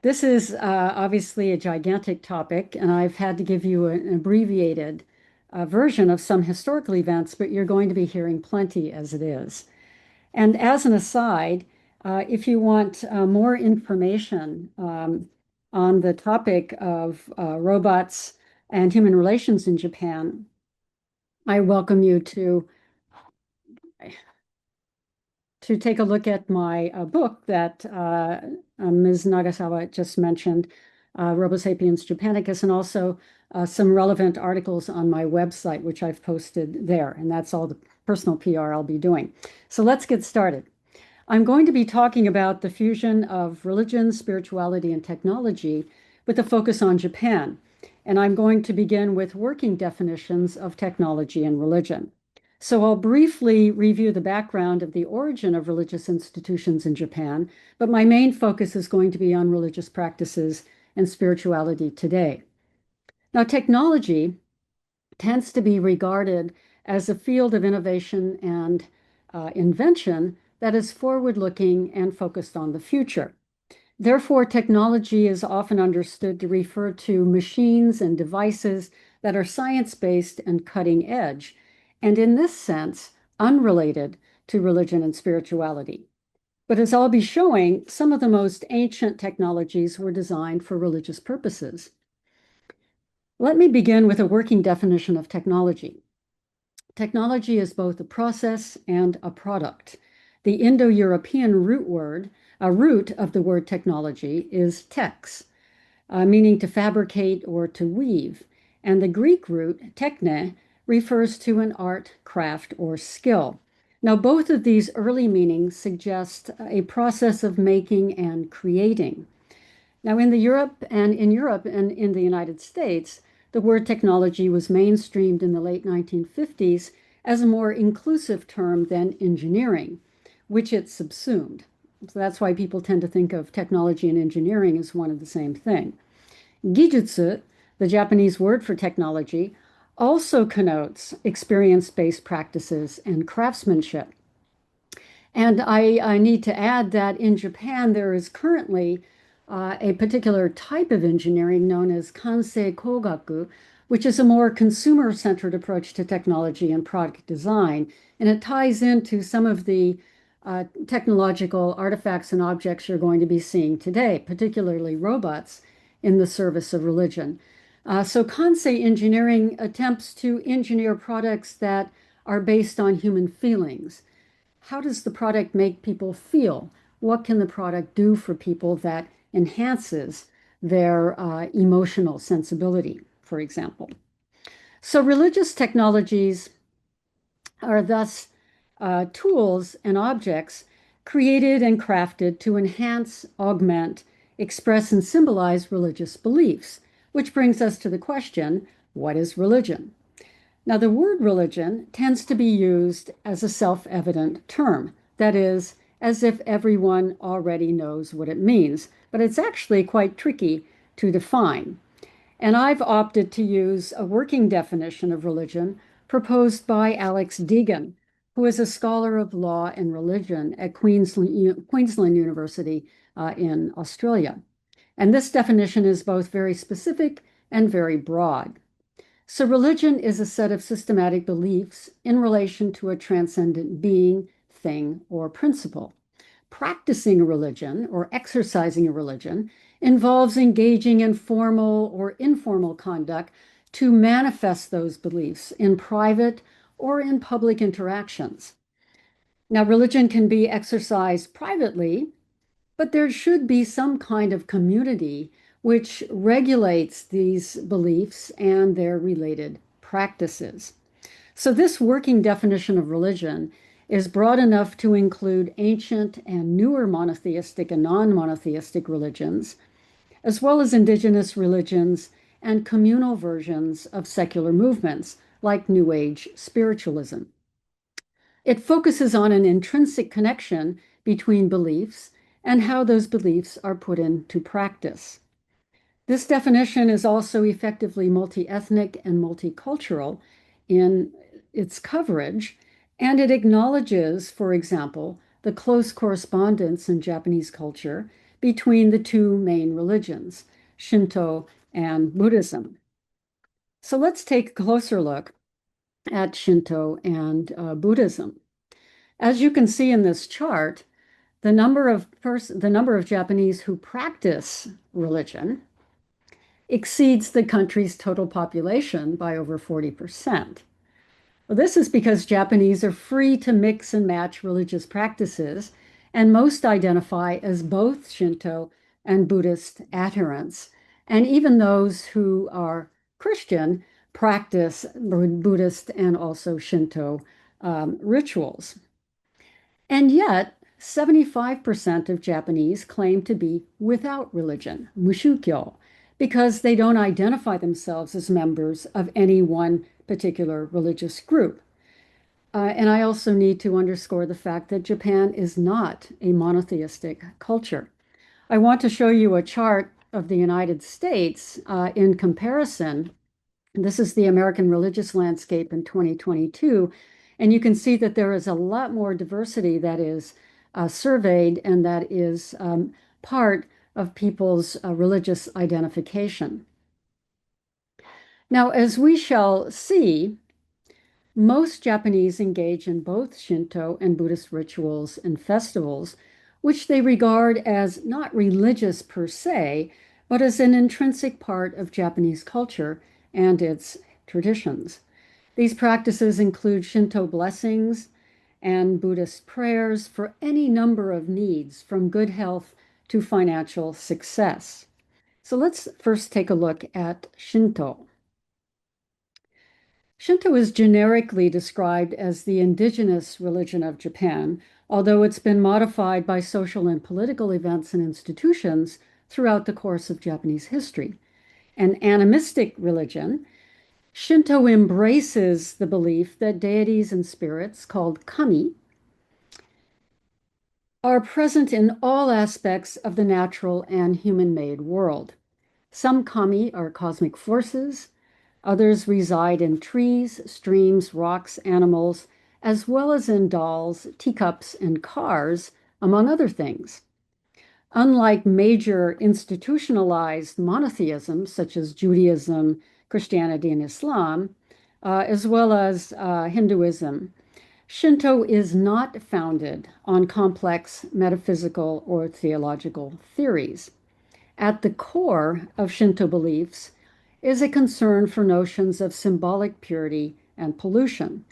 This is obviously a gigantic topic, and I've had to give you an abbreviated version of some historical events, but you're going to be hearing plenty as it is. And as an aside, if you want more information on the topic of robots and human relations in Japan, I welcome you to take a look at my book that Ms. Nagasawa just mentioned, Robo-Sapiens Japanicus, and also some relevant articles on my website, which I've posted there. And that's all the personal PR I'll be doing. So let's get started. I'm going to be talking about the fusion of religion, spirituality, and technology with a focus on Japan. And I'm going to begin with working definitions of technology and religion. So I'll briefly review the background of the origin of religious institutions in Japan, but my main focus is going to be on religious practices and spirituality today. Now, technology tends to be regarded as a field of innovation and invention that is forward-looking and focused on the future. Therefore, technology is often understood to refer to machines and devices that are science-based and cutting edge, and in this sense, unrelated to religion and spirituality. But as I'll be showing, some of the most ancient technologies were designed for religious purposes. Let me begin with a working definition of technology. Technology is both a process and a product. The Indo-European root of the word technology is tex, meaning to fabricate or to weave. And the Greek root, techne, refers to an art, craft, or skill. Now, both of these early meanings suggest a process of making and creating. Now, in Europe and in the United States, the word technology was mainstreamed in the late 1950s as a more inclusive term than engineering, which it subsumed. So that's why people tend to think of technology and engineering as one and the same thing. Gijutsu, the Japanese word for technology, also connotes experience-based practices and craftsmanship. And I need to add that in Japan, there is currently a particular type of engineering known as Kansei Kogaku, which is a more consumer-centered approach to technology and product design. And it ties into some of the technological artifacts and objects you're going to be seeing today, particularly robots in the service of religion. So Kansei engineering attempts to engineer products that are based on human feelings. How does the product make people feel? What can the product do for people that enhances their emotional sensibility, for example? So religious technologies are thus tools and objects created and crafted to enhance, augment, express, and symbolize religious beliefs, which brings us to the question, what is religion? Now, the word religion tends to be used as a self-evident term, that is, as if everyone already knows what it means, but it's actually quite tricky to define. And I've opted to use a working definition of religion proposed by Alex Deegan, who is a scholar of law and religion at Queensland University in Australia. And this definition is both very specific and very broad. So religion is a set of systematic beliefs in relation to a transcendent being, thing, or principle. Practicing a religion or exercising a religion involves engaging in formal or informal conduct to manifest those beliefs in private or in public interactions. Now, religion can be exercised privately, but there should be some kind of community which regulates these beliefs and their related practices. So this working definition of religion is broad enough to include ancient and newer monotheistic and non-monotheistic religions, as well as indigenous religions and communal versions of secular movements like New Age spiritualism. It focuses on an intrinsic connection between beliefs and how those beliefs are put into practice. This definition is also effectively multi-ethnic and multicultural in its coverage, and it acknowledges, for example, the close correspondence in Japanese culture between the two main religions, Shinto and Buddhism. So let's take a closer look at Shinto and Buddhism. As you can see in this chart, the number of Japanese who practice religion exceeds the country's total population by over 40%. Well, this is because Japanese are free to mix and match religious practices, and most identify as both Shinto and Buddhist adherents. And even those who are Christian practice Buddhist and also Shinto rituals. And yet, 75% of Japanese claim to be without religion, mushukyo, because they don't identify themselves as members of any one particular religious group. And I also need to underscore the fact that Japan is not a monotheistic culture. I want to show you a chart of the United States in comparison. This is the American religious landscape in 2022. And you can see that there is a lot more diversity that is surveyed and that is part of people's religious identification. Now, as we shall see, most Japanese engage in both Shinto and Buddhist rituals and festivals, which they regard as not religious per se, but as an intrinsic part of Japanese culture and its traditions. These practices include Shinto blessings and Buddhist prayers for any number of needs, from good health to financial success. So let's first take a look at Shinto. Shinto is generically described as the indigenous religion of Japan, although it's been modified by social and political events and institutions throughout the course of Japanese history. An animistic religion, Shinto embraces the belief that deities and spirits, called kami, are present in all aspects of the natural and human-made world. Some kami are cosmic forces, others reside in trees, streams, rocks, animals, as well as in dolls, teacups, and cars, among other things. Unlike major institutionalized monotheisms such as Judaism, Christianity, and Islam, as well as Hinduism, Shinto is not founded on complex metaphysical or theological theories. At the core of Shinto beliefs is a concern for notions of symbolic purity and pollution.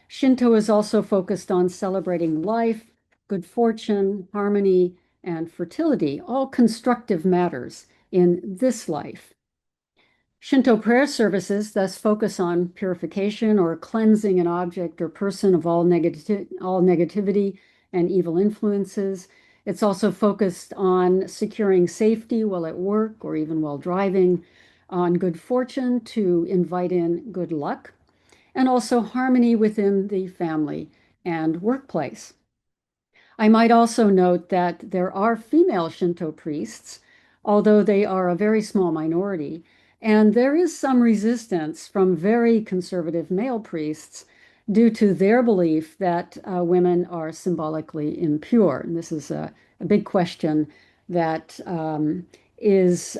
Shinto is also focused on celebrating life, good fortune, harmony, and fertility, all constructive matters in this life. Shinto prayer services thus focus on purification or cleansing an object or person of all negativity and evil influences. It's also focused on securing safety while at work or even while driving, on good fortune to invite in good luck, and also harmony within the family and workplace. I might also note that there are female Shinto priests, although they are a very small minority, and there is some resistance from very conservative male priests due to their belief that women are symbolically impure. And this is a big question that is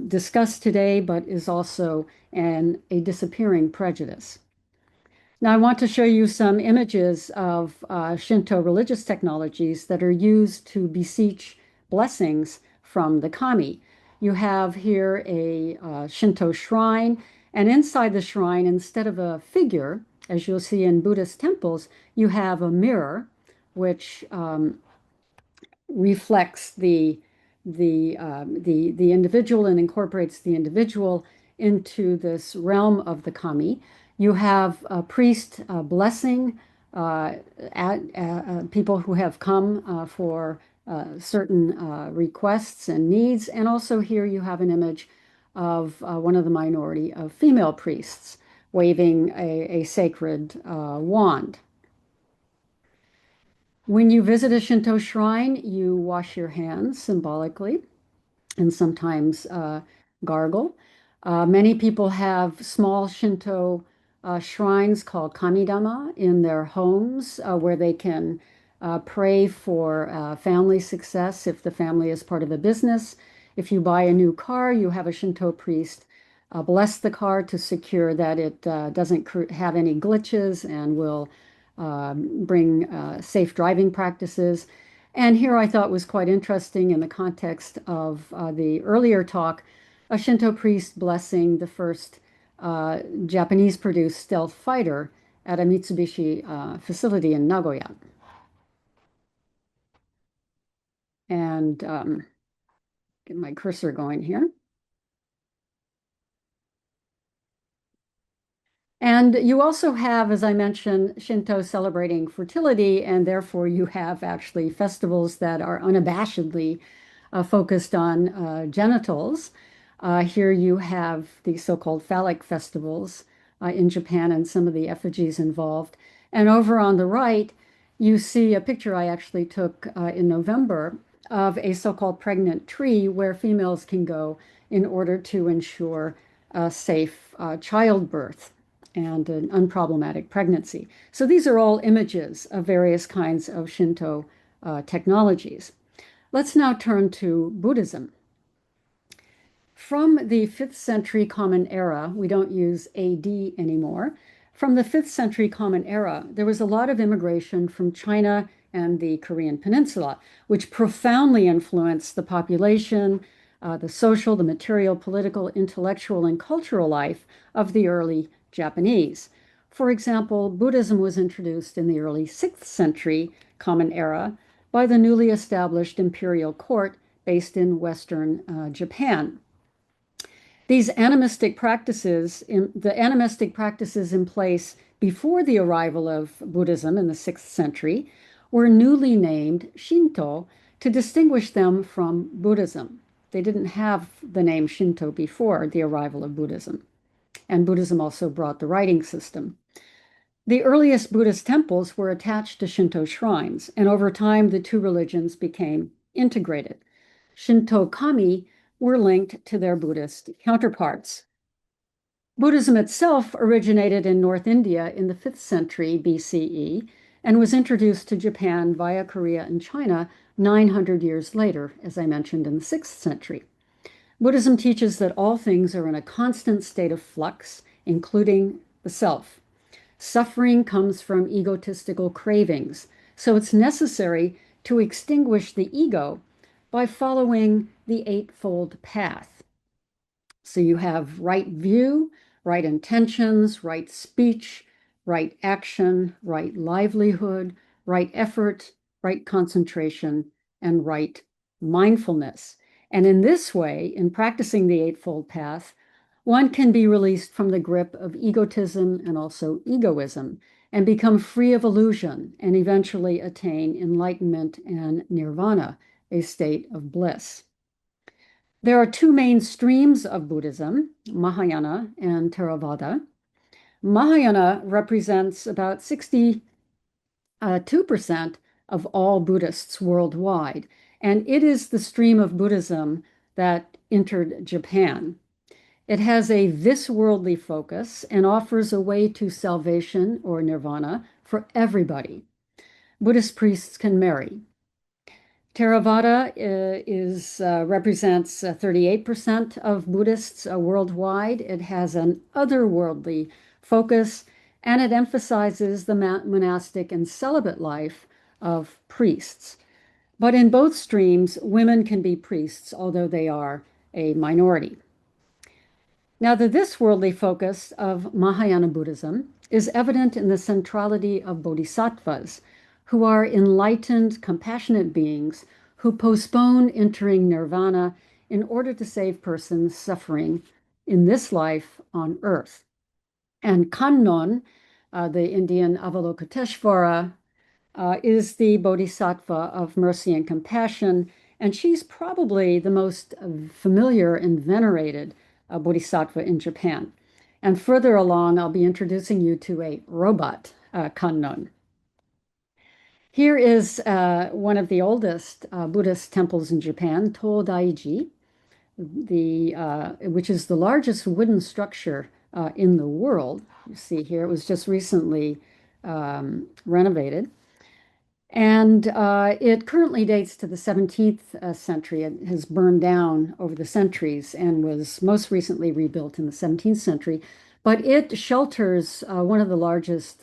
discussed today, but is also a disappearing prejudice. Now, I want to show you some images of Shinto religious technologies that are used to beseech blessings from the kami. You have here a Shinto shrine, and inside the shrine, instead of a figure, as you'll see in Buddhist temples, you have a mirror, which reflects the individual and incorporates the individual into this realm of the kami. You have a priest blessing people who have come for certain requests and needs. And also here you have an image of one of the minority of female priests waving a sacred wand. When you visit a Shinto shrine, you wash your hands symbolically and sometimes gargle. Many people have small Shinto shrines called kamidama in their homes where they can pray for family success if the family is part of a business. If you buy a new car, you have a Shinto priest bless the car to secure that it doesn't have any glitches and will bring safe driving practices. And here I thought was quite interesting in the context of the earlier talk, a Shinto priest blessing the first Japanese-produced stealth fighter at a Mitsubishi facility in Nagoya. And get my cursor going here. And you also have, as I mentioned, Shinto celebrating fertility, and therefore you have actually festivals that are unabashedly focused on genitals. Here you have the so-called phallic festivals in Japan and some of the effigies involved. And over on the right, you see a picture I actually took in November of a so-called pregnant tree where females can go in order to ensure safe childbirth and an unproblematic pregnancy. So these are all images of various kinds of Shinto technologies. Let's now turn to Buddhism. From the 5th century Common Era, we don't use AD anymore. From the 5th century Common Era, there was a lot of immigration from China and the Korean Peninsula, which profoundly influenced the population, the social, the material, political, intellectual, and cultural life of the early Japanese. For example, Buddhism was introduced in the early 6th century Common Era by the newly established imperial court based in Western Japan. These animistic practices, the animistic practices in place before the arrival of Buddhism in the 6th century, were newly named Shinto to distinguish them from Buddhism. They didn't have the name Shinto before the arrival of Buddhism. And Buddhism also brought the writing system. The earliest Buddhist temples were attached to Shinto shrines, and over time the two religions became integrated. Shinto kami were linked to their Buddhist counterparts. Buddhism itself originated in North India in the 5th century BCE and was introduced to Japan via Korea and China 900 years later, as I mentioned, in the 6th century. Buddhism teaches that all things are in a constant state of flux, including the self. Suffering comes from egotistical cravings, so it's necessary to extinguish the ego by following the Eightfold Path. So you have right view, right intentions, right speech, right action, right livelihood, right effort, right concentration, and right mindfulness. And in this way, in practicing the Eightfold Path, one can be released from the grip of egotism and also egoism and become free of illusion and eventually attain enlightenment and nirvana, a state of bliss. There are two main streams of Buddhism, Mahayana and Theravada. Mahayana represents about 62% of all Buddhists worldwide, and it is the stream of Buddhism that entered Japan. It has a this-worldly focus and offers a way to salvation or nirvana for everybody. Buddhist priests can marry. Theravada represents 38% of Buddhists worldwide. It has an otherworldly focus, and it emphasizes the monastic and celibate life of priests. But in both streams, women can be priests, although they are a minority. Now, the this worldly focus of Mahayana Buddhism is evident in the centrality of bodhisattvas, who are enlightened, compassionate beings who postpone entering nirvana in order to save persons suffering in this life on earth. And Kannon, the Indian Avalokiteshvara, is the bodhisattva of mercy and compassion, and she's probably the most familiar and venerated bodhisattva in Japan. And further along, I'll be introducing you to a robot Kannon. Here is one of the oldest Buddhist temples in Japan, Todaiji, which is the largest wooden structure in the world. You see here, it was just recently renovated. And it currently dates to the 17th century. It has burned down over the centuries and was most recently rebuilt in the 17th century. But it shelters one of the largest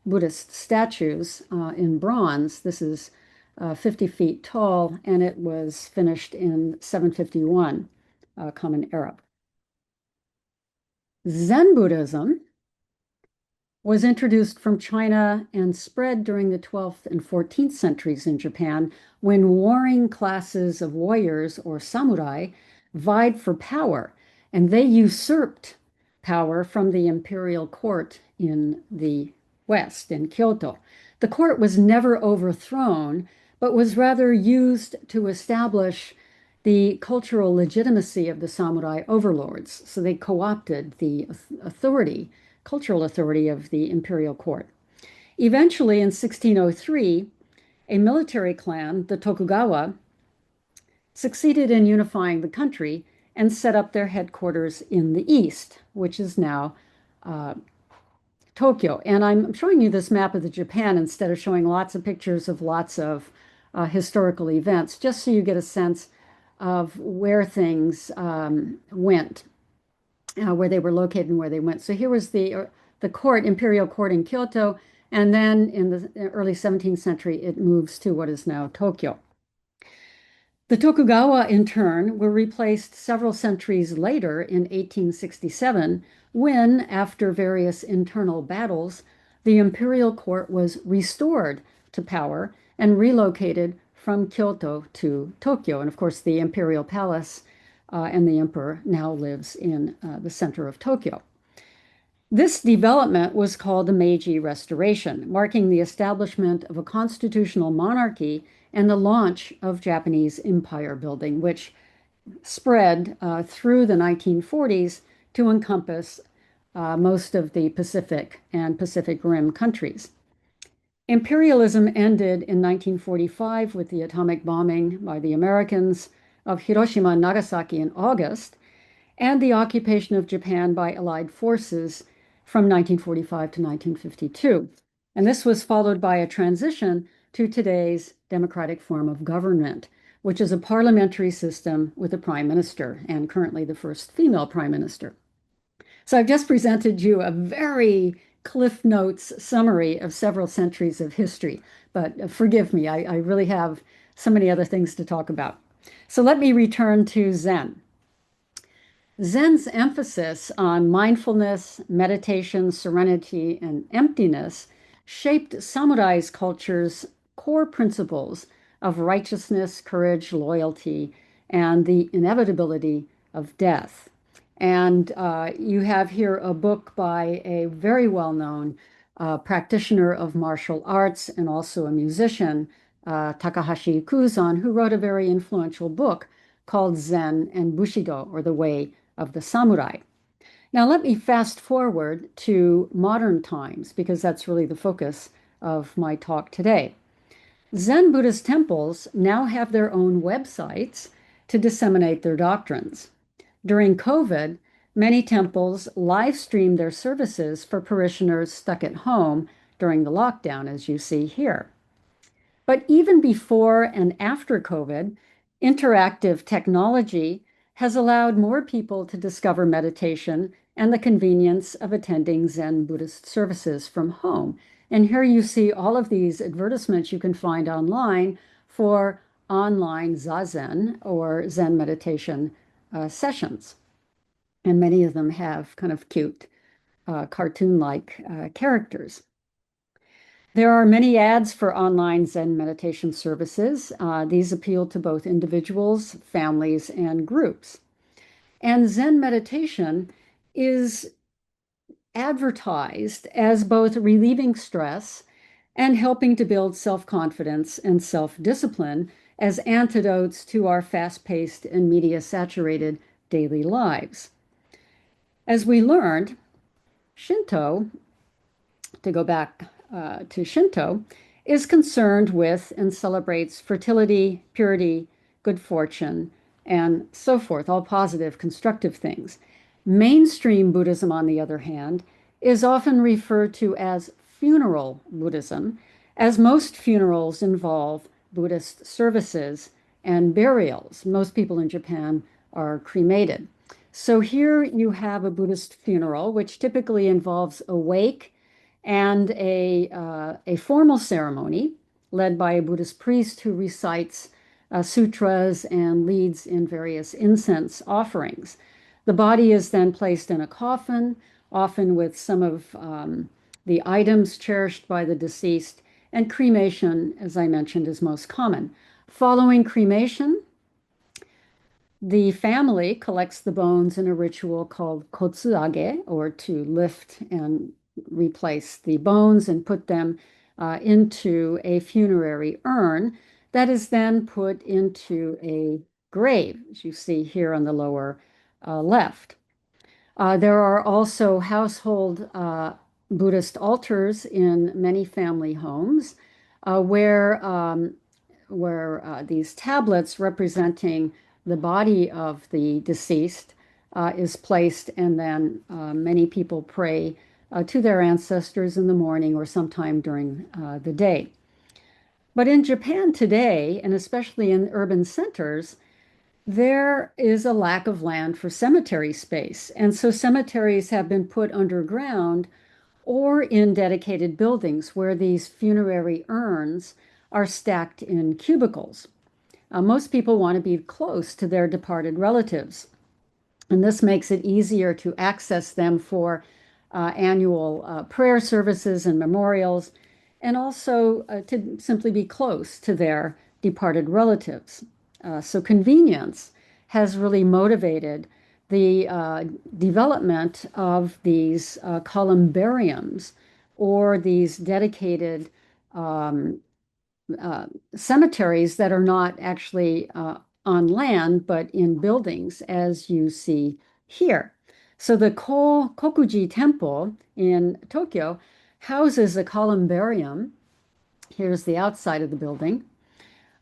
Buddhist statues in bronze. This is 50 feet tall, and it was finished in 751 Common Era. Zen Buddhism was introduced from China and spread during the 12th and 14th centuries in Japan when warring classes of warriors or samurai vied for power, and they usurped power from the imperial court in the West, in Kyoto. The court was never overthrown, but was rather used to establish the cultural legitimacy of the samurai overlords. So they co-opted the authority, cultural authority of the imperial court. Eventually, in 1603, a military clan, the Tokugawa, succeeded in unifying the country and set up their headquarters in the east, which is now uh, Tokyo. And I'm showing you this map of the Japan instead of showing lots of pictures of lots of historical events, just so you get a sense of where things went, where they were located and where they went. So here was the court, imperial court in Kyoto, and then in the early 17th century, it moves to what is now Tokyo. The Tokugawa, in turn, were replaced several centuries later in 1867, when, after various internal battles, the imperial court was restored to power and relocated from Kyoto to Tokyo. And of course, the imperial palace and the emperor now lives in the center of Tokyo. This development was called the Meiji Restoration, marking the establishment of a constitutional monarchy and the launch of Japanese empire building, which spread through the 1940s to encompass most of the Pacific and Pacific Rim countries. Imperialism ended in 1945 with the atomic bombing by the Americans of Hiroshima and Nagasaki in August, and the occupation of Japan by Allied forces from 1945 to 1952. And this was followed by a transition to today's democratic form of government, which is a parliamentary system with a prime minister, and currently the first female prime minister. So I've just presented you a very Cliff Notes summary of several centuries of history, but forgive me, I really have so many other things to talk about. So let me return to Zen. Zen's emphasis on mindfulness, meditation, serenity, and emptiness shaped samurai's culture's core principles of righteousness, courage, loyalty, and the inevitability of death. And you have here a book by a very well-known practitioner of martial arts and also a musician, Takahashi Kuzan, who wrote a very influential book called Zen and Bushido, or the Way of the Samurai. Now, let me fast forward to modern times, because that's really the focus of my talk today. Zen Buddhist temples now have their own websites to disseminate their doctrines. During COVID, many temples live streamed their services for parishioners stuck at home during the lockdown, as you see here. But even before and after COVID, interactive technology has allowed more people to discover meditation and the convenience of attending Zen Buddhist services from home. And here you see all of these advertisements you can find online for online Zazen or Zen meditation sessions. And many of them have kind of cute cartoon-like characters. There are many ads for online Zen meditation services. These appeal to both individuals, families, and groups. And Zen meditation is advertised as both relieving stress and helping to build self-confidence and self-discipline as antidotes to our fast-paced and media-saturated daily lives. As we learned, Shinto, to go back to Shinto, is concerned with and celebrates fertility, purity, good fortune, and so forth, all positive, constructive things. Mainstream Buddhism, on the other hand, is often referred to as funeral Buddhism, as most funerals involve Buddhist services and burials. Most people in Japan are cremated. So here you have a Buddhist funeral, which typically involves a wake and a formal ceremony led by a Buddhist priest who recites sutras and leads in various incense offerings. The body is then placed in a coffin, often with some of the items cherished by the deceased, and cremation, as I mentioned, is most common. Following cremation, the family collects the bones in a ritual called kotsuage, or to lift and replace the bones and put them into a funerary urn that is then put into a grave, as you see here on the lower left. There are also household Buddhist altars in many family homes where these tablets representing the body of the deceased is placed, and then many people pray to their ancestors in the morning or sometime during the day. But in Japan today, and especially in urban centers, there is a lack of land for cemetery space. And so cemeteries have been put underground or in dedicated buildings where these funerary urns are stacked in cubicles. Most people want to be close to their departed relatives, and this makes it easier to access them for annual prayer services and memorials, and also to simply be close to their departed relatives. So convenience has really motivated the development of these columbariums, or these dedicated um, cemeteries that are not actually on land, but in buildings, as you see here. So the Kokuji Temple in Tokyo houses a columbarium. Here's the outside of the building.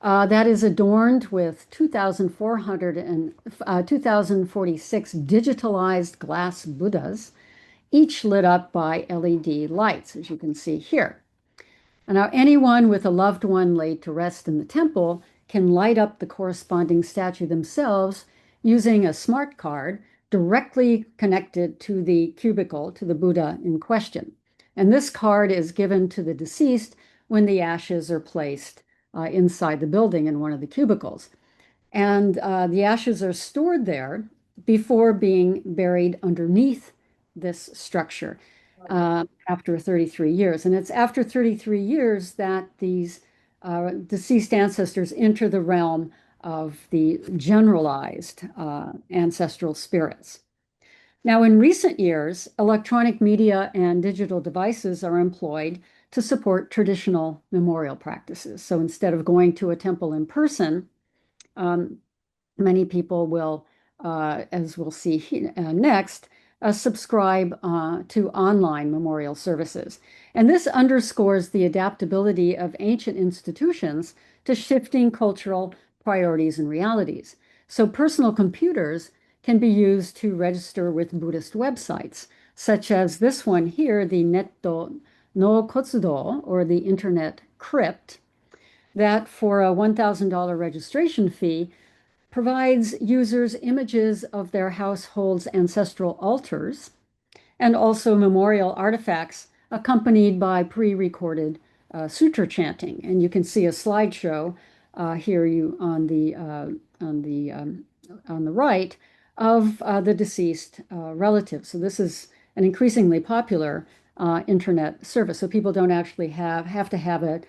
That is adorned with 2,046 digitalized glass Buddhas, each lit up by LED lights, as you can see here. Now, anyone with a loved one laid to rest in the temple can light up the corresponding statue themselves using a smart card directly connected to the cubicle, to the Buddha in question. And this card is given to the deceased when the ashes are placed inside the building in one of the cubicles. And the ashes are stored there before being buried underneath this structure after 33 years. And it's after 33 years that these deceased ancestors enter the realm of the generalized ancestral spirits. Now, in recent years, electronic media and digital devices are employed to support traditional memorial practices. So instead of going to a temple in person, many people will, as we'll see next, subscribe to online memorial services. And this underscores the adaptability of ancient institutions to shifting cultural priorities and realities. So personal computers can be used to register with Buddhist websites, such as this one here, the Netto no Kotsudo, or the Internet Crypt, that for a $1,000 registration fee provides users images of their household's ancestral altars and also memorial artifacts accompanied by pre-recorded sutra chanting. And you can see a slideshow here on the right of the deceased relative. So this is an increasingly popular internet service. So people don't actually have to have a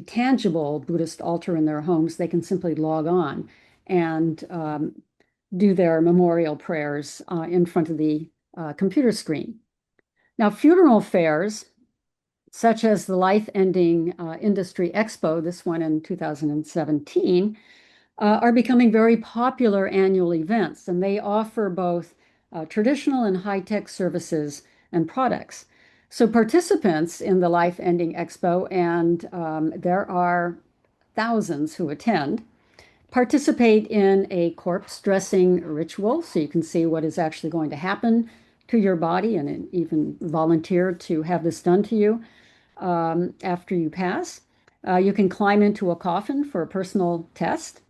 tangible Buddhist altar in their homes. They can simply log on and do their memorial prayers in front of the computer screen. Now, funeral fairs, such as the Life Ending Industry Expo, this one in 2017, are becoming very popular annual events, and they offer both traditional and high-tech services and products. So participants in the Life Ending Expo, and there are thousands who attend, participate in a corpse dressing ritual, so you can see what is actually going to happen to your body and even volunteer to have this done to you. after you pass. You can climb into a coffin for a personal test.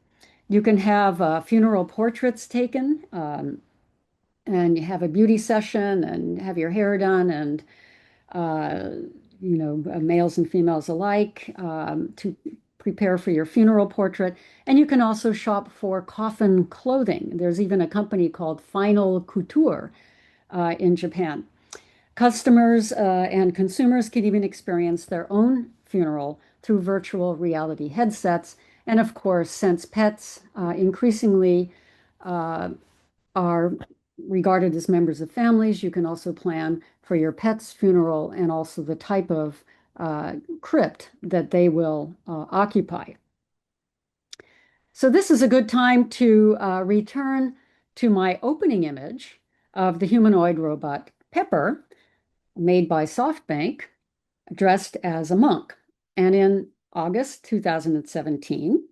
You can have funeral portraits taken, and you have a beauty session and have your hair done, and uh, males and females alike, to prepare for your funeral portrait. And you can also shop for coffin clothing. There's even a company called Final Couture in Japan. Customers and consumers can even experience their own funeral through virtual reality headsets. And of course, since pets increasingly uh, are regarded as members of families, you can also plan for your pet's funeral and also the type of crypt that they will occupy. So this is a good time to return to my opening image of the humanoid robot Pepper, made by SoftBank, dressed as a monk. And in August 2017,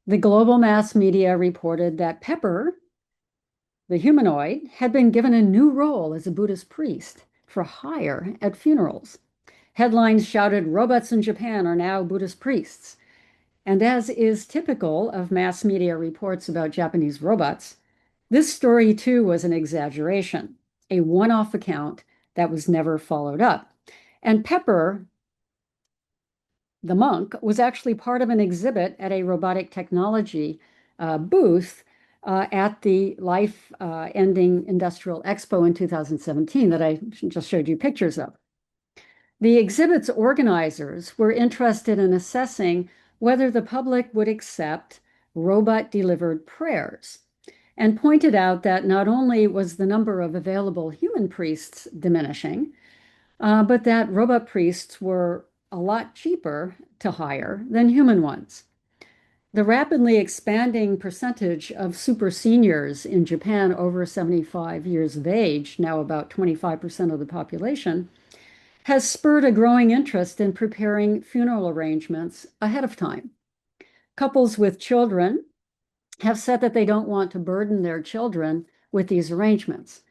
the global mass media reported that Pepper, the humanoid, had been given a new role as a Buddhist priest for hire at funerals. Headlines shouted, "Robots in Japan are now Buddhist priests." And as is typical of mass media reports about Japanese robots, this story too was an exaggeration, a one-off account that was never followed up. And Pepper, the monk, was actually part of an exhibit at a robotic technology booth at the Life Ending Industrial Expo in 2017 that I just showed you pictures of. The exhibit's organizers were interested in assessing whether the public would accept robot-delivered prayers, and pointed out that not only was the number of available human priests diminishing, but that robot priests were a lot cheaper to hire than human ones. The rapidly expanding percentage of super seniors in Japan over 75 years of age, now about 25% of the population, has spurred a growing interest in preparing funeral arrangements ahead of time. Couples with children have said that they don't want to burden their children with these arrangements.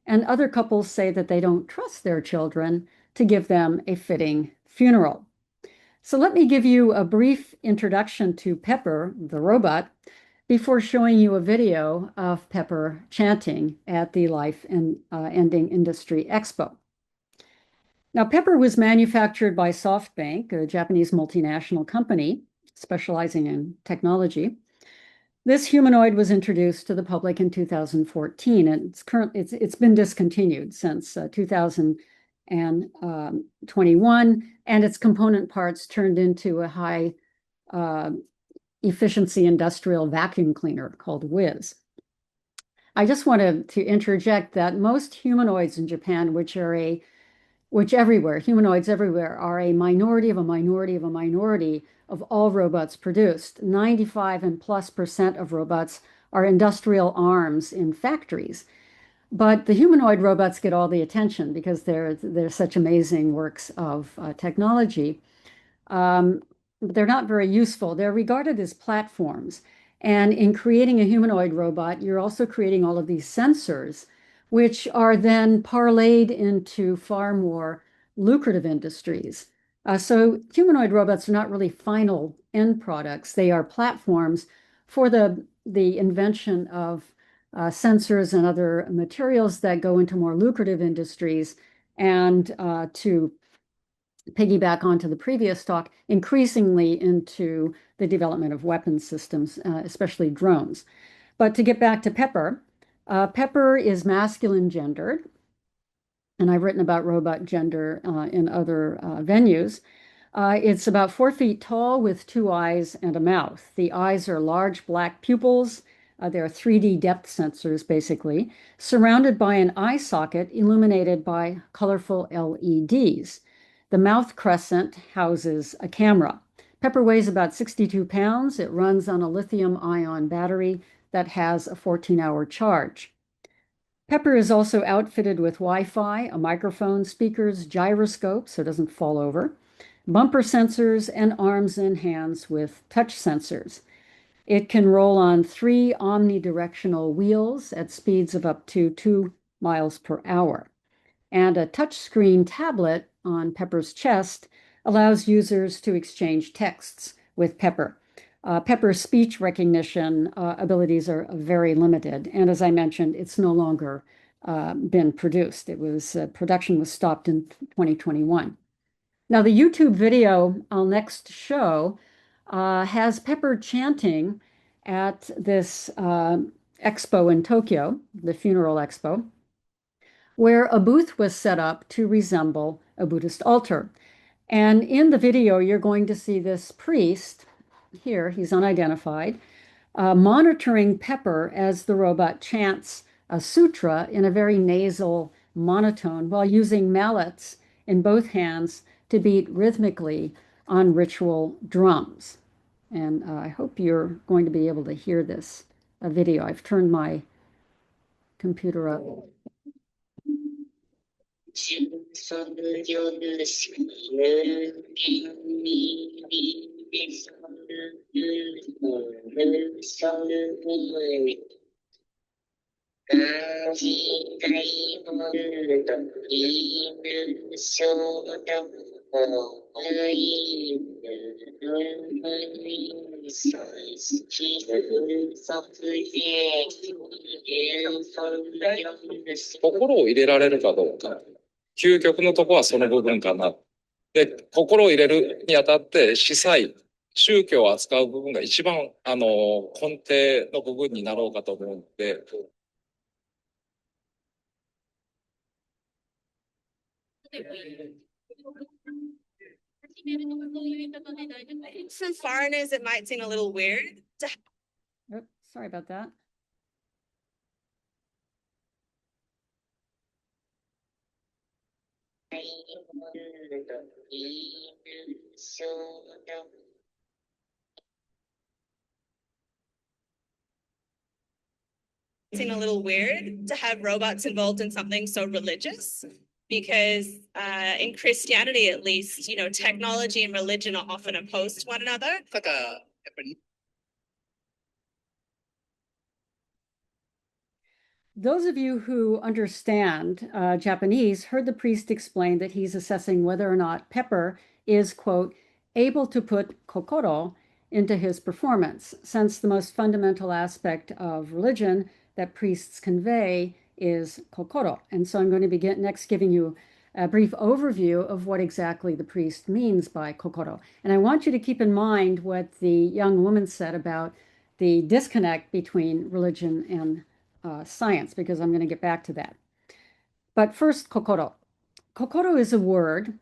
And other couples say that they don't trust their children to give them a fitting funeral. So let me give you a brief introduction to Pepper, the robot, before showing you a video of Pepper chanting at the Life Ending Industry Expo. Now, Pepper was manufactured by SoftBank, a Japanese multinational company specializing in technology. This humanoid was introduced to the public in 2014, and it's been discontinued since 2021, and its component parts turned into a high efficiency industrial vacuum cleaner called Whiz. I just wanted to interject that most humanoids in Japan, which everywhere, humanoids everywhere, are a minority of a minority of a minority of all robots produced. 95% and plus of robots are industrial arms in factories. But the humanoid robots get all the attention because they're such amazing works of technology. They're not very useful. They're regarded as platforms. And in creating a humanoid robot, you're also creating all of these sensors, which are then parlayed into far more lucrative industries. So humanoid robots are not really final end products. They are platforms for the invention of sensors and other materials that go into more lucrative industries, and to piggyback onto the previous talk, increasingly into the development of weapons systems, especially drones. But to get back to Pepper, Pepper is masculine gendered, and I've written about robot gender in other venues. It's about 4 feet tall with 2 eyes and a mouth. The eyes are large black pupils. They're 3D depth sensors, basically, surrounded by an eye socket illuminated by colorful LEDs. The mouth crescent houses a camera. Pepper weighs about 62 pounds. It runs on a lithium-ion battery that has a 14-hour charge. Pepper is also outfitted with Wi-Fi, a microphone, speakers, gyroscope so it doesn't fall over, bumper sensors, and arms and hands with touch sensors. It can roll on 3 omnidirectional wheels at speeds of up to 2 miles per hour. And a touchscreen tablet on Pepper's chest allows users to exchange texts with Pepper. Pepper's speech recognition abilities are very limited, and as I mentioned, it's no longer been produced. Production was stopped in 2021. Now, the YouTube video I'll next show has Pepper chanting at this expo in Tokyo, the funeral expo, where a booth was set up to resemble a Buddhist altar. And in the video, you're going to see this priest here, he's unidentified, monitoring Pepper as the robot chants a sutra in a very nasal monotone while using mallets in both hands to beat rhythmically on ritual drums. And I hope you're going to be able to hear this video. I've turned my computer up. 心を入れられるかどうか。究極のとこはその部分かな。で、心を入れるにあたって司祭、宗教を扱う部分が一番根底の部分になろうかと思うので。For foreigners, it might seem a little weird. Oops, sorry about that. Seem a little weird to have robots involved in something so religious, because in Christianity, at least, you know, technology and religion are often opposed to one another. Those of you who understand Japanese heard the priest explain that he's assessing whether or not Pepper is, quote, able to put kokoro into his performance, since the most fundamental aspect of religion that priests convey is kokoro. And so I'm going to begin next giving you a brief overview of what exactly the priest means by kokoro. And I want you to keep in mind what the young woman said about the disconnect between religion and science, because I'm going to get back to that. But first, kokoro. Kokoro is a word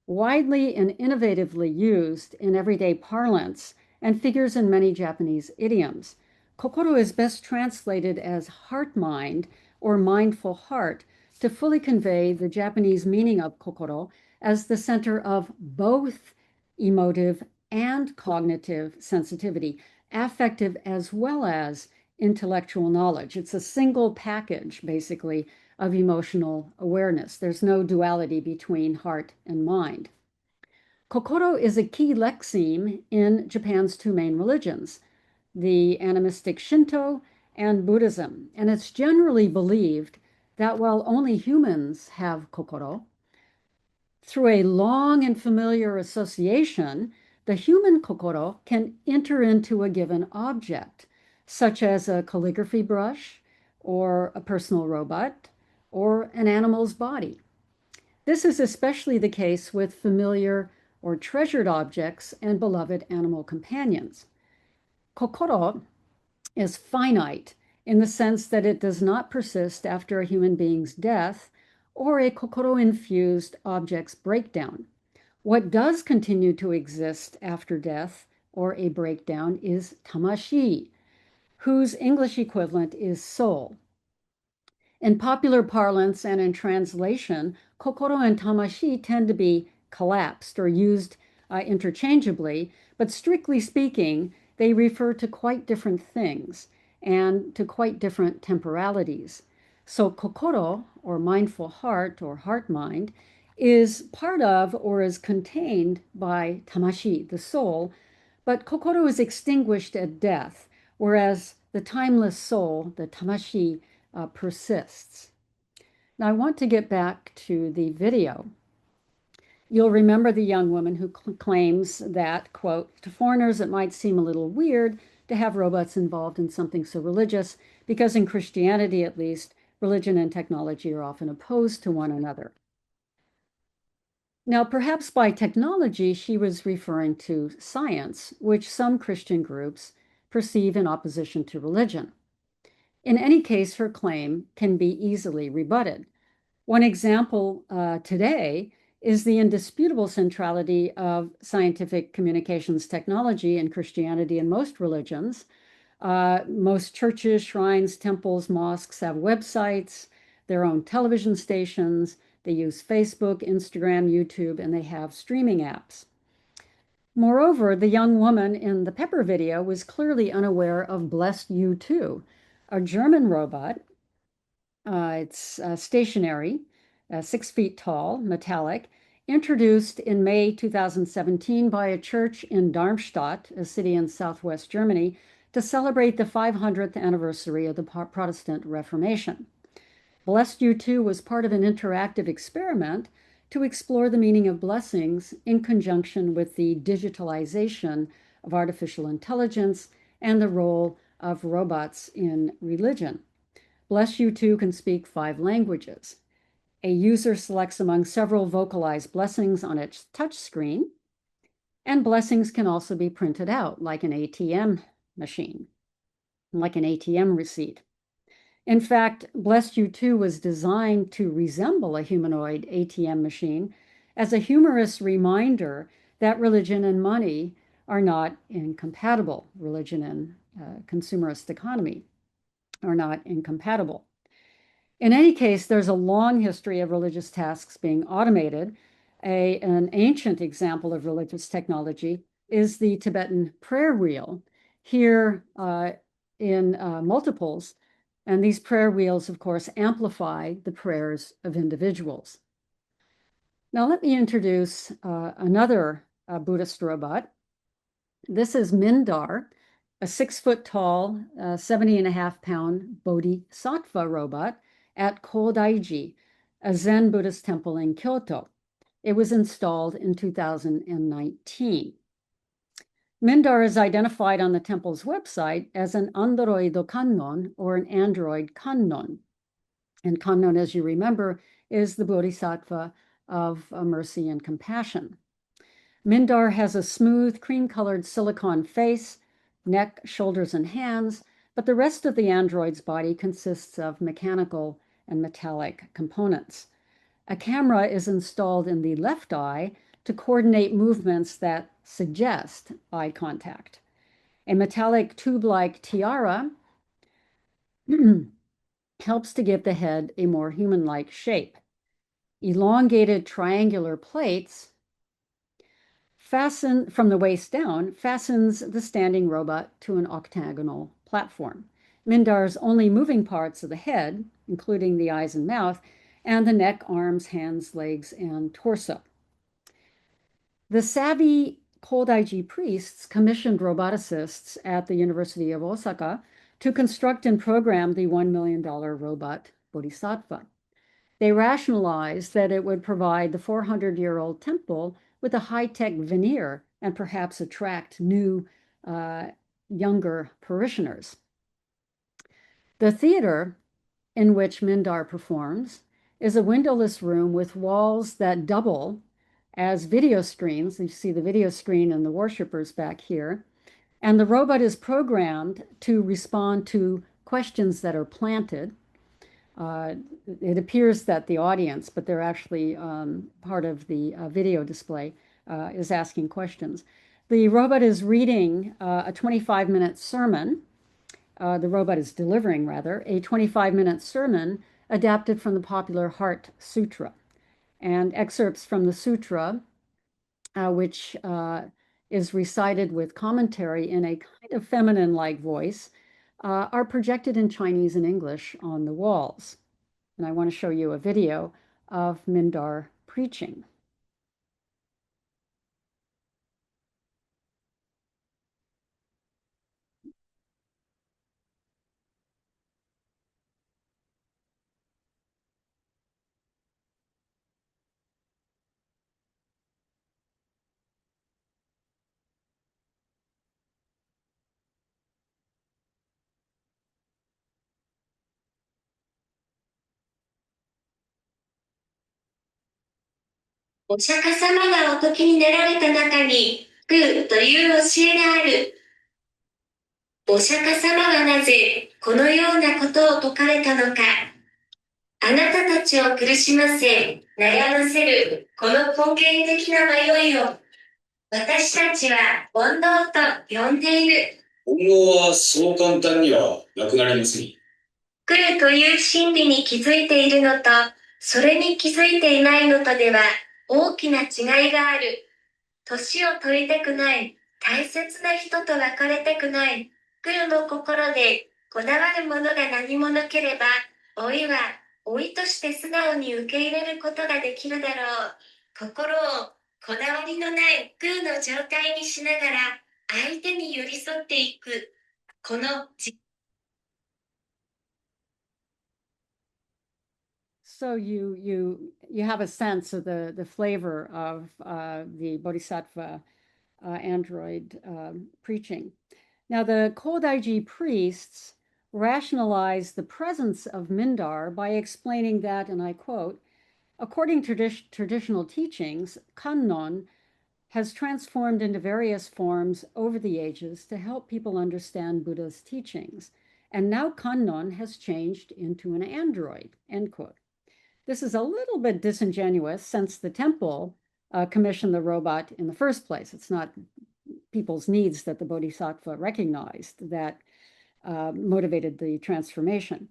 widely and innovatively used in everyday parlance and figures in many Japanese idioms. Kokoro is best translated as heart-mind or mindful heart to fully convey the Japanese meaning of kokoro as the center of both emotive and cognitive sensitivity, affective as well as intellectual knowledge. It's a single package, basically, of emotional awareness. There's no duality between heart and mind. Kokoro is a key lexeme in Japan's two main religions, the animistic Shinto and Buddhism. And it's generally believed that while only humans have kokoro, through a long and familiar association, the human kokoro can enter into a given object, such as a calligraphy brush, or a personal robot, or an animal's body. This is especially the case with familiar or treasured objects and beloved animal companions. Kokoro is finite in the sense that it does not persist after a human being's death or a kokoro-infused object's breakdown. What does continue to exist after death or a breakdown is tamashi, whose English equivalent is soul. In popular parlance and in translation, kokoro and tamashi tend to be collapsed or used interchangeably, but strictly speaking, they refer to quite different things and to quite different temporalities. So kokoro, or mindful heart or heart-mind, is part of or is contained by tamashi, the soul, but kokoro is extinguished at death, whereas the timeless soul, the tamashi, persists. Now I want to get back to the video. You'll remember the young woman who claims that, quote, to foreigners, it might seem a little weird to have robots involved in something so religious, because in Christianity, at least, religion and technology are often opposed to one another. Now, perhaps by technology, she was referring to science, which some Christian groups perceive in opposition to religion. In any case, her claim can be easily rebutted. One example today is the indisputable centrality of scientific communications technology in Christianity and most religions. Most churches, shrines, temples, mosques have websites, their own television stations. They use Facebook, Instagram, YouTube, and they have streaming apps. Moreover, the young woman in the Pepper video was clearly unaware of Blessed You Too, a German robot. It's stationary, 6 feet tall, metallic, introduced in May 2017 by a church in Darmstadt, a city in southwest Germany, to celebrate the 500th anniversary of the Protestant Reformation. Blessed You Too was part of an interactive experiment to explore the meaning of blessings in conjunction with the digitalization of artificial intelligence and the role of robots in religion. Bless You Too can speak 5 languages. A user selects among several vocalized blessings on its touchscreen, and blessings can also be printed out like an ATM machine, like an ATM receipt. In fact, Bless You Too was designed to resemble a humanoid ATM machine as a humorous reminder that religion and money are not incompatible. Religion and consumerist economy are not incompatible. In any case, there's a long history of religious tasks being automated. An ancient example of religious technology is the Tibetan prayer wheel, here in multiples. And these prayer wheels, of course, amplify the prayers of individuals. Now, let me introduce another Buddhist robot. This is Mindar, a 6 foot tall, 70.5 pound Bodhisattva robot at Kodaiji, a Zen Buddhist temple in Kyoto. It was installed in 2019. Mindar is identified on the temple's website as an Androido Kannon, or an Android Kannon. And Kannon, as you remember, is the Bodhisattva of mercy and compassion. Mindar has a smooth, cream-colored silicone face, neck, shoulders, and hands, but the rest of the android's body consists of mechanical and metallic components. A camera is installed in the left eye to coordinate movements that suggest eye contact. A metallic tube-like tiara helps to give the head a more human-like shape. Elongated triangular plates fasten from the waist down, fastens the standing robot to an octagonal platform. Mindar's only moving parts are the head, including the eyes and mouth, and the neck, arms, hands, legs, and torso. The savvy Kodaiji priests commissioned roboticists at the University of Osaka to construct and program the $1 million robot Bodhisattva. They rationalized that it would provide the 400-year-old temple with a high-tech veneer and perhaps attract new, younger parishioners. The theater in which Mindar performs is a windowless room with walls that double as video screens. You see the video screen and the worshippers back here. And the robot is programmed to respond to questions that are planted. It appears that the audience, but they're actually part of the video display, is asking questions. The robot is reading a 25-minute sermon. The robot is delivering, rather, a 25-minute sermon adapted from the popular Heart Sutra. And excerpts from the sutra, which is recited with commentary in a kind of feminine-like voice, are projected in Chinese and English on the walls. And I want to show you a video of Mindar preaching. お釈迦様がお説きになられた中に、空という教えがある。お釈迦様はなぜ、このようなことを説かれたのか。あなたたちを苦しませ、悩ませる、この根源的な迷いを、私たちは煩悩と呼んでいる。煩悩はそう簡単にはなくなりません。来るという真理に気づいているのと、それに気づいていないのとでは、大きな違いがある。年を取りたくない。大切な人と別れたくない。来るの心で、こだわるものが何もなければ、老いは、老いとして素直に受け入れることができるだろう。心を、こだわりのない空の状態にしながら、相手に寄り添っていく。この、So you have a sense of the flavor of the Bodhisattva android preaching. Now, the Kodaiji priests rationalize the presence of Mindar by explaining that, and I quote, according to traditional teachings, Kannon has transformed into various forms over the ages to help people understand Buddha's teachings. And now Kannon has changed into an android, end quote. This is a little bit disingenuous since the temple commissioned the robot in the first place. It's not people's needs that the Bodhisattva recognized that motivated the transformation.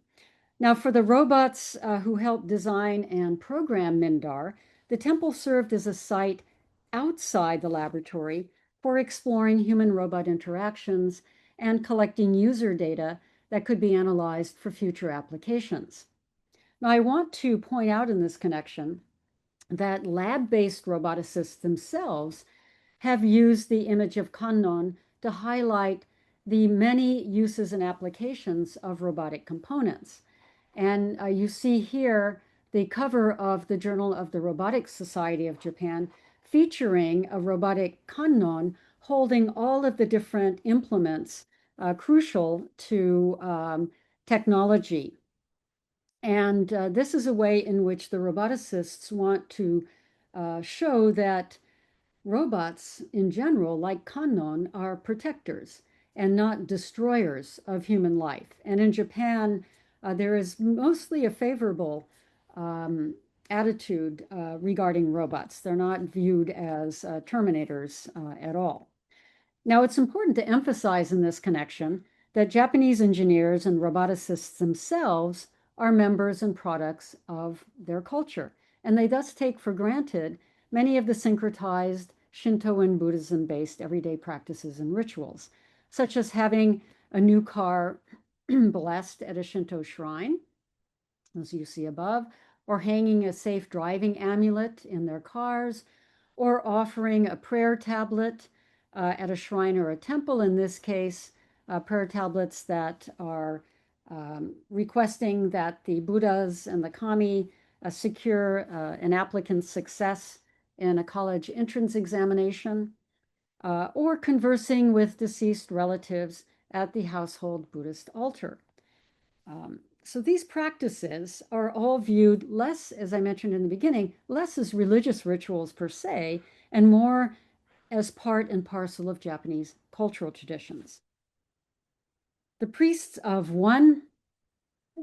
Now, for the robots who helped design and program Mindar, the temple served as a site outside the laboratory for exploring human-robot interactions and collecting user data that could be analyzed for future applications. Now, I want to point out in this connection that lab-based roboticists themselves have used the image of Kannon to highlight the many uses and applications of robotic components. And you see here the cover of the Journal of the Robotics Society of Japan featuring a robotic Kannon holding all of the different implements crucial to technology. And this is a way in which the roboticists want to show that robots in general, like Kannon, are protectors and not destroyers of human life. And in Japan, there is mostly a favorable attitude regarding robots. They're not viewed as terminators at all. Now, it's important to emphasize in this connection that Japanese engineers and roboticists themselves are members and products of their culture, and they thus take for granted many of the syncretized Shinto and Buddhism-based everyday practices and rituals, such as having a new car blessed at a Shinto shrine, as you see above, or hanging a safe driving amulet in their cars, or offering a prayer tablet at a shrine or a temple, in this case, prayer tablets that are requesting that the Buddhas and the Kami secure an applicant's success in a college entrance examination, or conversing with deceased relatives at the household Buddhist altar. So these practices are all viewed less, as I mentioned in the beginning, less as religious rituals per se, and more as part and parcel of Japanese cultural traditions. The priests of one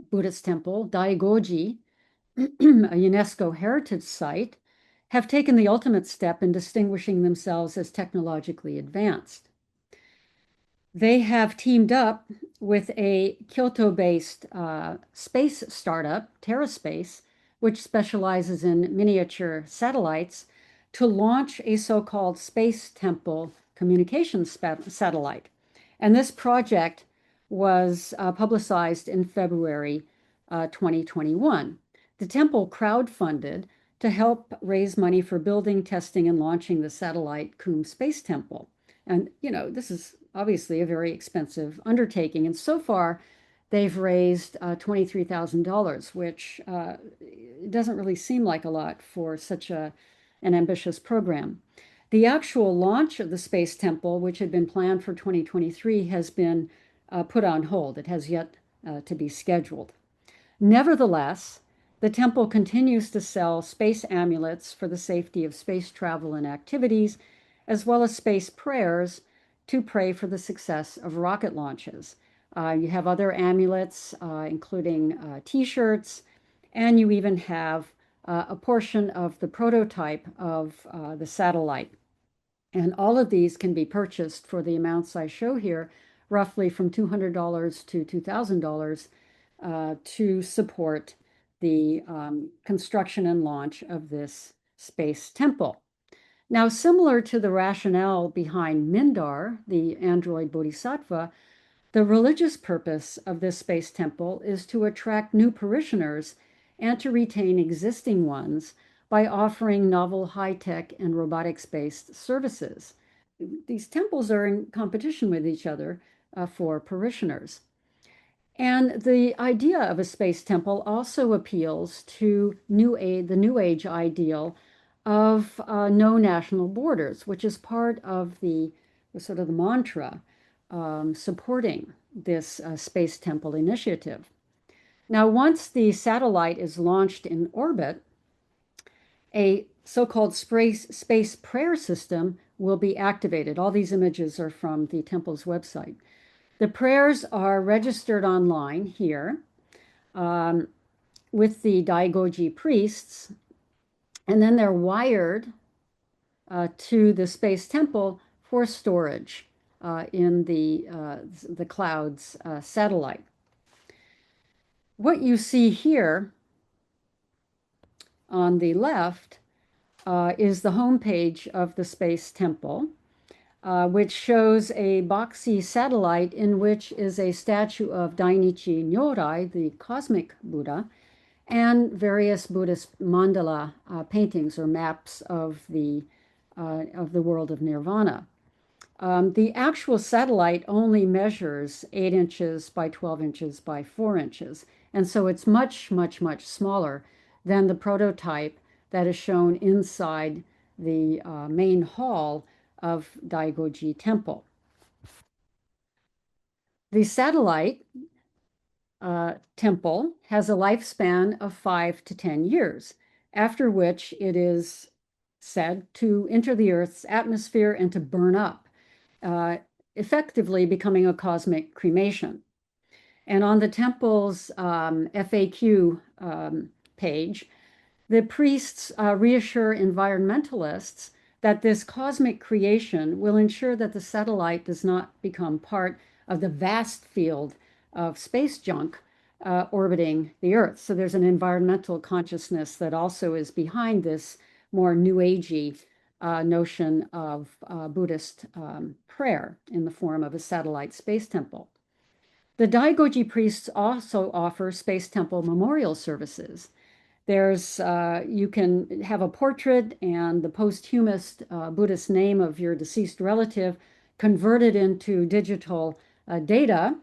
Buddhist temple, Daigoji, a UNESCO heritage site, have taken the ultimate step in distinguishing themselves as technologically advanced. They have teamed up with a Kyoto-based space startup, TerraSpace, which specializes in miniature satellites, to launch a so-called Space Temple communications satellite. And this project was publicized in February 2021. The temple crowdfunded to help raise money for building, testing, and launching the satellite Kum Space Temple. And, this is obviously a very expensive undertaking. And so far, they've raised $23,000, which doesn't really seem like a lot for such an ambitious program. The actual launch of the Space Temple, which had been planned for 2023, has been put on hold. It has yet to be scheduled. Nevertheless, The temple continues to sell space amulets for the safety of space travel and activities, as well as space prayers to pray for the success of rocket launches. You have other amulets, including T-shirts, and you even have a portion of the prototype of the satellite. And all of these can be purchased for the amounts I show here, roughly from $200 to $2,000, to support the construction and launch of this space temple. Now, similar to the rationale behind Mindar, the android bodhisattva, the religious purpose of this space temple is to attract new parishioners and to retain existing ones by offering novel high-tech and robotics-based services. These temples are in competition with each other for parishioners. And the idea of a space temple also appeals to the New Age ideal of no national borders, which is part of the sort of the mantra supporting this space temple initiative. Now, once the satellite is launched in orbit, a so-called space prayer system will be activated. All these images are from the temple's website. The prayers are registered online here with the Daigoji priests, and then they're wired to the space temple for storage in the cloud's satellite. What you see here on the left is the homepage of the space temple, which shows a boxy satellite in which is a statue of Dainichi Nyorai, the cosmic Buddha, and various Buddhist mandala paintings or maps of the world of nirvana. The actual satellite only measures 8 inches by 12 inches by 4 inches, and so it's much, much, much smaller than the prototype that is shown inside the main hall of Daigoji Temple. The satellite temple has a lifespan of 5 to 10 years, after which it is said to enter the Earth's atmosphere and to burn up, effectively becoming a cosmic cremation. And on the temple's FAQ page, the priests reassure environmentalists that this cosmic creation will ensure that the satellite does not become part of the vast field of space junk orbiting the Earth. So there's an environmental consciousness that also is behind this more New Agey notion of Buddhist prayer in the form of a satellite space temple. The Daigoji priests also offer space temple memorial services. There's, you can have a portrait and the posthumous Buddhist name of your deceased relative converted into digital data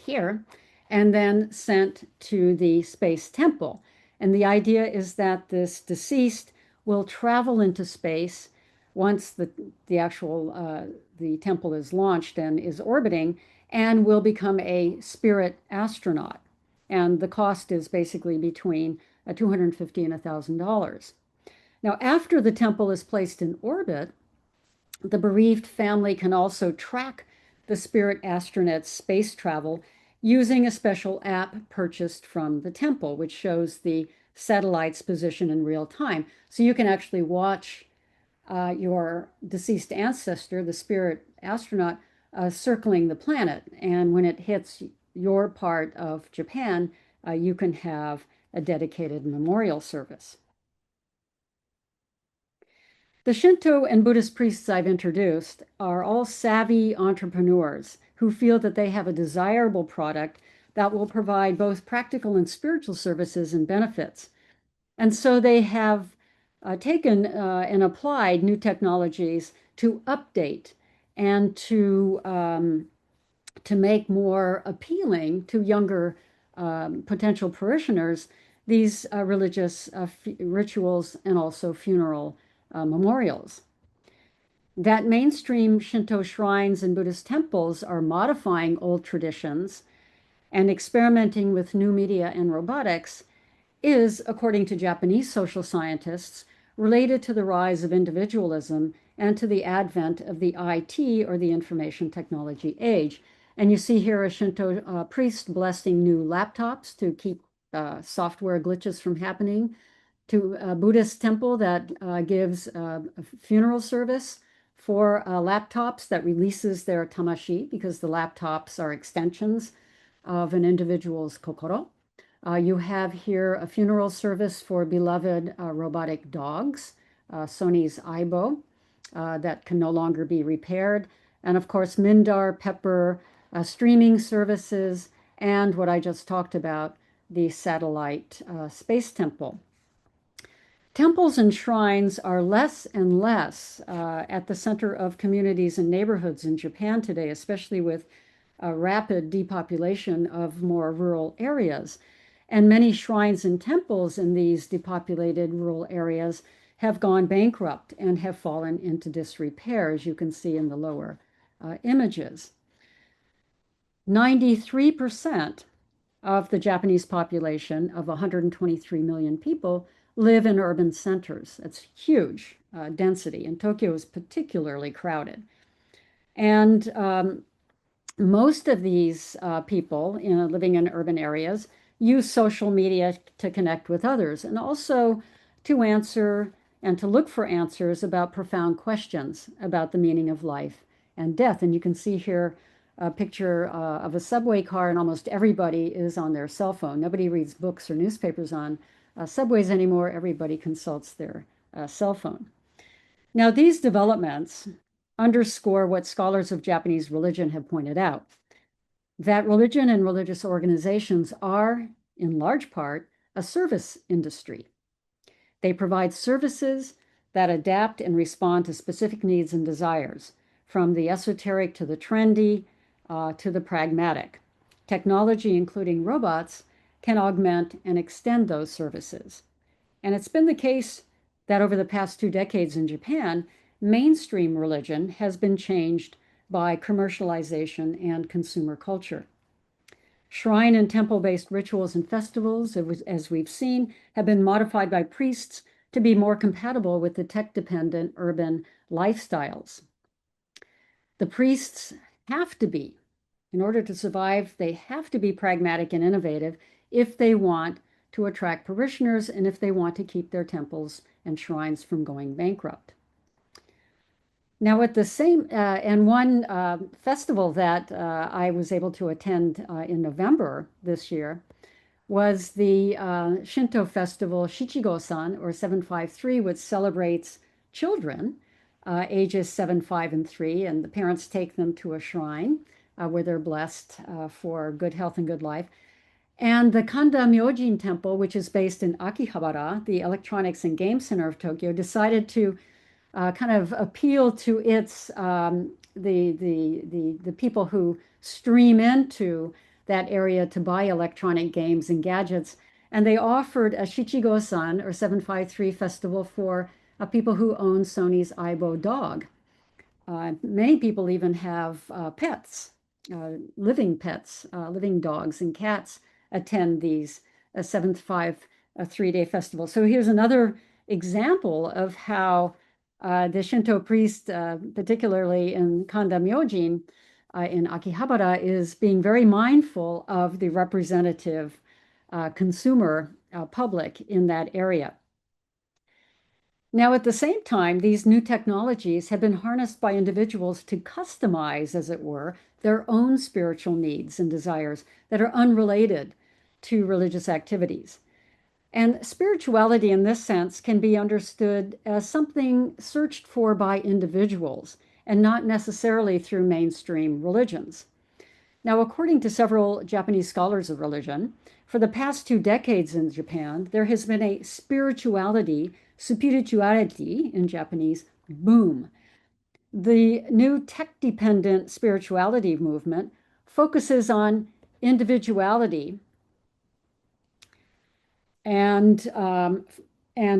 here, and then sent to the space temple. And the idea is that this deceased will travel into space once the actual the temple is launched and is orbiting, and will become a spirit astronaut. And the cost is basically between $250 and $1,000. Now, after the temple is placed in orbit, the bereaved family can also track the spirit astronaut's space travel using a special app purchased from the temple, which shows the satellite's position in real time. So you can actually watch your deceased ancestor, the spirit astronaut, circling the planet. And when it hits your part of Japan, you can have a dedicated memorial service. The Shinto and Buddhist priests I've introduced are all savvy entrepreneurs who feel that they have a desirable product that will provide both practical and spiritual services and benefits. And so they have taken and applied new technologies to update and to make more appealing to younger potential parishioners these religious rituals and also funeral memorials. That mainstream Shinto shrines and Buddhist temples are modifying old traditions and experimenting with new media and robotics is, according to Japanese social scientists, related to the rise of individualism and to the advent of the IT, or the information technology age. And you see here a Shinto priest blessing new laptops to keep software glitches from happening, to a Buddhist temple that gives a funeral service for laptops that releases their tamashi, because the laptops are extensions of an individual's kokoro. You have here a funeral service for beloved robotic dogs, Sony's Aibo, that can no longer be repaired. And of course, Mindar, Pepper, streaming services, and what I just talked about, the satellite space temple. Temples and shrines are less and less at the center of communities and neighborhoods in Japan today, especially with a rapid depopulation of more rural areas. And many shrines and temples in these depopulated rural areas have gone bankrupt and have fallen into disrepair, as you can see in the lower images. 93% of the Japanese population of 123 million people live in urban centers. That's huge density, and Tokyo is particularly crowded. And most of these people living in urban areas use social media to connect with others, and also to answer and to look for answers about profound questions about the meaning of life and death. And you can see here a picture of a subway car, and almost everybody is on their cell phone. Nobody reads books or newspapers on subways anymore. Everybody consults their cell phone. Now, these developments underscore what scholars of Japanese religion have pointed out, that religion and religious organizations are, in large part, a service industry. They provide services that adapt and respond to specific needs and desires, from the esoteric to the trendy to the pragmatic. Technology, including robots, can augment and extend those services. And it's been the case that over the past 2 decades in Japan, mainstream religion has been changed by commercialization and consumer culture. Shrine and temple-based rituals and festivals, as we've seen, have been modified by priests to be more compatible with the tech-dependent urban lifestyles. The priests have to be, in order to survive, they have to be pragmatic and innovative if they want to attract parishioners and if they want to keep their temples and shrines from going bankrupt. Now, at the same, and one festival that I was able to attend in November this year was the Shinto festival Shichigo-san, or 753, which celebrates children ages 7, 5, and 3, and the parents take them to a shrine where they're blessed for good health and good life. And the Kanda Myojin Temple, which is based in Akihabara, the Electronics and Game Center of Tokyo, decided to kind of appeal to its the people who stream into that area to buy electronic games and gadgets, and they offered a Shichigo-san, or 753 festival, for people who own Sony's Aibo dog. Many people even have pets, living pets, living dogs and cats attend these 753 3-day festivals. So here's another example of how the Shinto priest, particularly in Kanda Myojin in Akihabara, is being very mindful of the representative consumer public in that area. Now, at the same time, these new technologies have been harnessed by individuals to customize, as it were, their own spiritual needs and desires that are unrelated to religious activities. And spirituality, in this sense, can be understood as something searched for by individuals and not necessarily through mainstream religions. Now, according to several Japanese scholars of religion, for the past 2 decades in Japan, there has been a spirituality in Japanese, boom. The new tech-dependent spirituality movement focuses on individuality and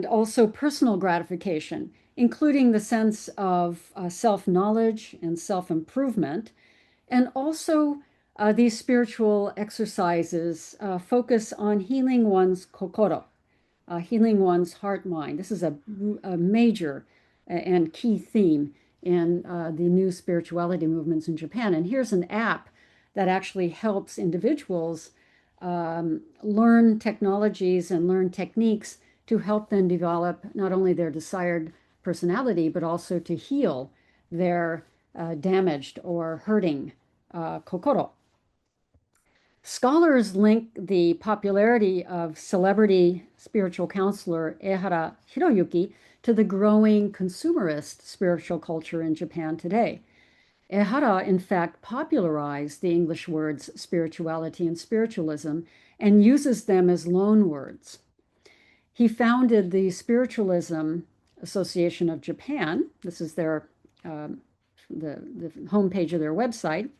also personal gratification, including the sense of self-knowledge and self-improvement. And also these spiritual exercises focus on healing one's kokoro, healing one's heart mind. This is a major and key theme in the new spirituality movements in Japan. And here's an app that actually helps individuals learn technologies and learn techniques to help them develop not only their desired personality, but also to heal their damaged or hurting kokoro. Scholars link the popularity of celebrity spiritual counselor Ehara Hiroyuki to the growing consumerist spiritual culture in Japan today. Ehara, in fact, popularized the English words spirituality and spiritualism and uses them as loan words. He founded the Spiritualism Association of Japan. This is their the homepage of their website.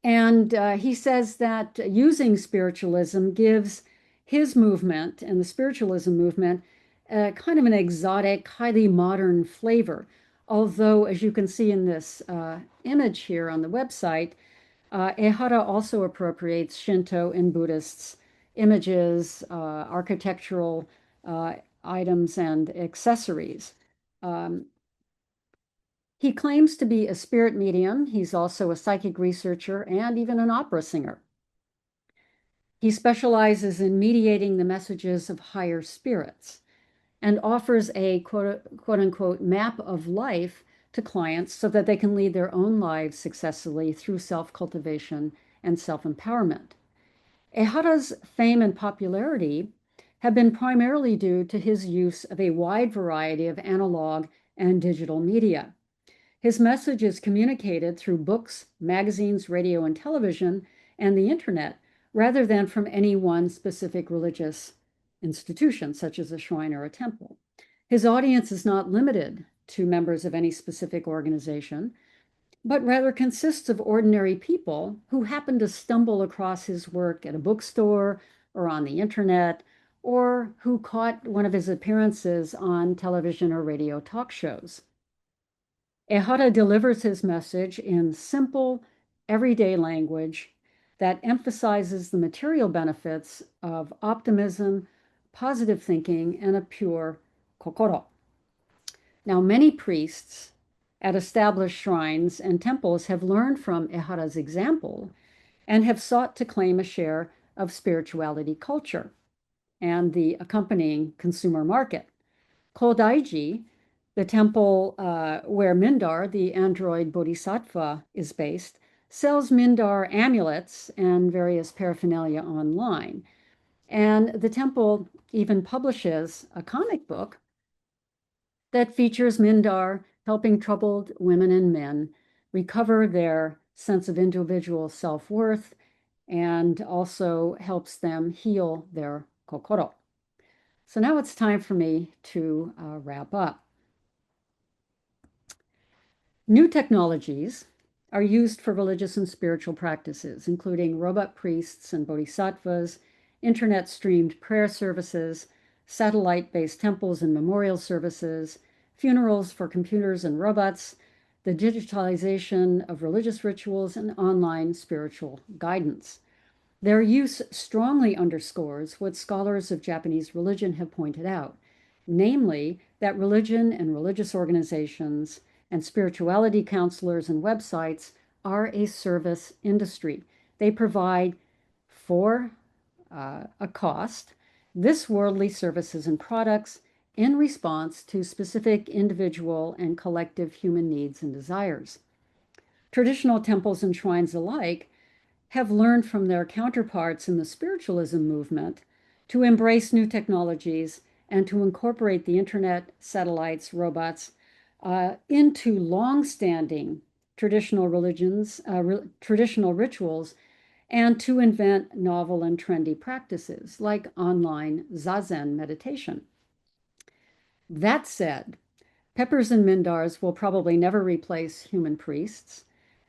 And he says that using spiritualism gives his movement and the spiritualism movement kind of an exotic, highly modern flavor. Although, as you can see in this image here on the website, Ehara also appropriates Shinto and Buddhists' images, architectural items, and accessories. He claims to be a spirit medium. He's also a psychic researcher and even an opera singer. He specializes in mediating the messages of higher spirits and offers a quote unquote map of life to clients so that they can lead their own lives successfully through self-cultivation and self-empowerment. Ehara's fame and popularity have been primarily due to his use of a wide variety of analog and digital media. His message is communicated through books, magazines, radio, and television, and the internet, rather than from any one specific religious institution, such as a shrine or a temple. His audience is not limited to members of any specific organization, but rather consists of ordinary people who happen to stumble across his work at a bookstore or on the internet, or who caught one of his appearances on television or radio talk shows. Ehara delivers his message in simple, everyday language that emphasizes the material benefits of optimism, positive thinking, and a pure kokoro. Now, many priests at established shrines and temples have learned from Ehara's example and have sought to claim a share of spirituality culture and the accompanying consumer market. Kodaiji, the temple where Mindar, the android bodhisattva, is based, sells Mindar amulets and various paraphernalia online. And the temple even publishes a comic book that features Mindar helping troubled women and men recover their sense of individual self-worth and also helps them heal their kokoro. So now it's time for me to wrap up. New technologies are used for religious and spiritual practices, including robot priests and bodhisattvas, internet-streamed prayer services, satellite-based temples and memorial services, funerals for computers and robots, the digitalization of religious rituals, and online spiritual guidance. Their use strongly underscores what scholars of Japanese religion have pointed out, namely that religion and religious organizations and spirituality counselors and websites are a service industry. They provide for a cost this worldly services and products in response to specific individual and collective human needs and desires. Traditional temples and shrines alike have learned from their counterparts in the spiritualism movement to embrace new technologies and to incorporate the internet, satellites, robots into long-standing traditional religions, traditional rituals, and to invent novel and trendy practices like online zazen meditation. That said, peppers and mindars will probably never replace human priests.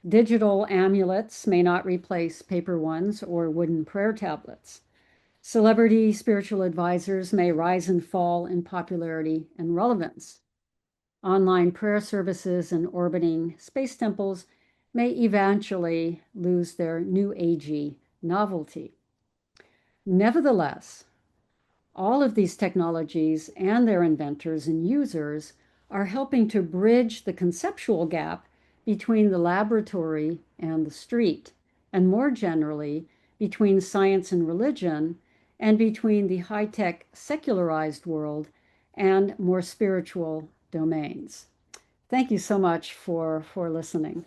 Digital amulets may not replace paper ones or wooden prayer tablets. Celebrity spiritual advisors may rise and fall in popularity and relevance. Online prayer services and orbiting space temples may eventually lose their new agey novelty. Nevertheless, All of these technologies and their inventors and users are helping to bridge the conceptual gap between the laboratory and the street, and more generally, between science and religion, and between the high-tech secularized world and more spiritual domains. Thank you so much for listening.